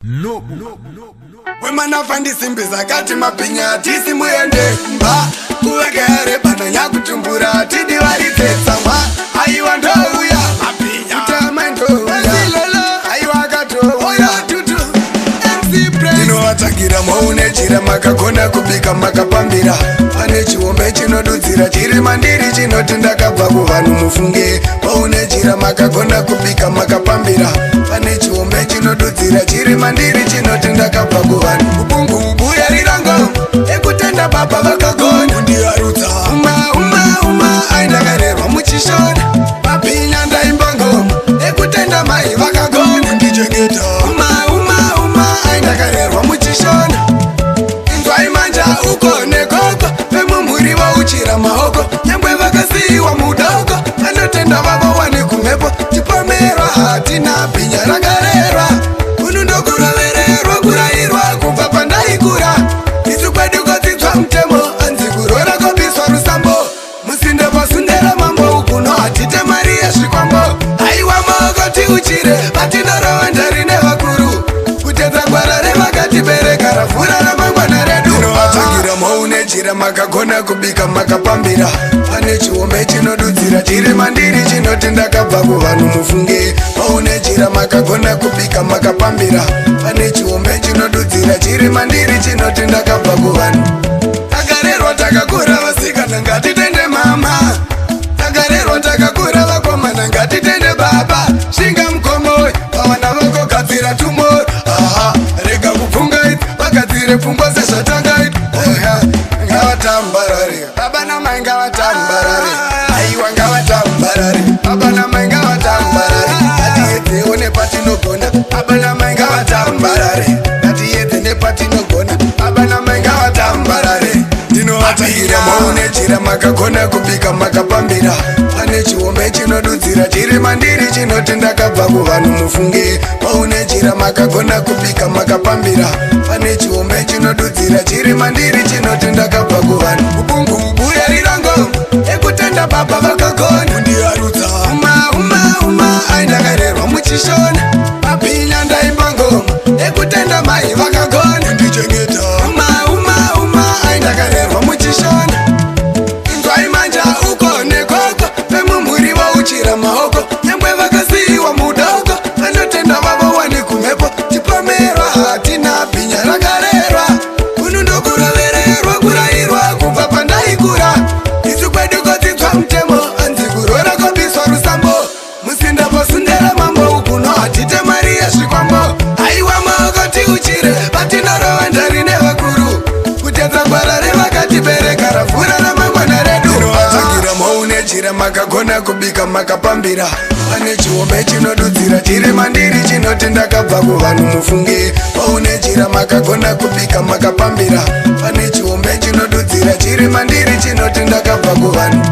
No. Wemana fandi simbi zakati mapinya tisi muende mba kuwekere bana nyakutumbura tidi walitesa mwa aiwa ndouya mapinya utama ndouya aiwa katouya tutu MC Praise dinowatangira maune chira makagona kubika makapambira pane chiombe chinodudzira chiri mandiri chinoti ndakabva kuvanhu mufunge maune chira makagona kubika makapambira pane chiombe chinodudzira chiri mandiri chinoti ndakabva kuvanhu ubungubuya rirango ekutenda baba vakagona kundiyarutsa uma aindakarerwa muchishona mapinya ndaimba ngoma ekutenda mai vakagona kundichengeta uma aindakarerwa muchishona inzwai manja uko nekoko vemumhuri vauchira maoko nyangwe vakasiyiwa mudoko vanotenda vavo wani kumhepo tipomerwa hatina pinya rakarerwa unu ndokurovererwa kurayirwa kubva pandaikura isu kwedu kodzidzwa mutemo anzi kurora kobiswa rusambo musinde posundera mambo ukuno hatite mari yezvikwambo aiwa maoko tiuchire vatinorowa ndari nevakuru kutedza gwara revakatibereka ravhura ramangwana redu inovatangira maune chira makagona kubika makapambira pane chiombe chinodudzira chiri mandiri chinoti ndakabva kuvanhu mufunge maune chira makagona kubika makapambira pane chiombe chinodudzira chiri mandiri chinoti ndakabva kuvanhu takarerwa takakura vasikana ngatitende mama takarerwa takakura vakomana ngatitende baba shinga mukomoi vavana vakogadzira tumori rega kupfungaiti vagadzire pfungwa sezvatangaiti ngavatambarare baba namai ngavatambarare aiwa ngavatambarare baba namai ngavatambarare ngatiedzewo nepatinogona baba namai ngavatambarare ngatiedze nepatinogona baba namai ngavatambarare ndinovatangira maune chira makagona kubika makapambira pane chiombe chinodudzira chiri mandiri chinoti ndakabva kuvanhu mufunge maune chira makagona kubika makapambira pane chiombe chinodudzira chiri mandiri chinoti ndakabva kuvanhu ubungubuya rirango ekutenda baba vakagona kundiyarutsa uma aindakarerwa muchishona mapinya ndaimba ngoma ekutenda mai vakagona kundichengeta uma aindakarerwa muchishona inzwai manja uko nekoko vemumhuri vauchira maoko nyangwe vakasiyiwa mudoko vanotenda vavo wani kumhepo tipomerwa hatina pinya rakarerwa unu ndokurovererwa kurayirwa kubva pandaikura isu kwedu kodzidzwa mutemo anzi kurora kobiswa rusambo musinda posundera mambo ukuno hatite mari yezvikwambo aiwa maoko tiuchire vatinorowa ndari nevakuru kutedza gwara revakatibereka ravhura ramangwana redu inovatangira maune chira makagona kubika makapambira pane chiombe chinodudzira chiri mandiri chinoti ndakabva kuvanhu mufunge maune chira makagona kubika makapambira pane chiombe chinodudzira chiri mandiri chinoti ndakabva kuvanhu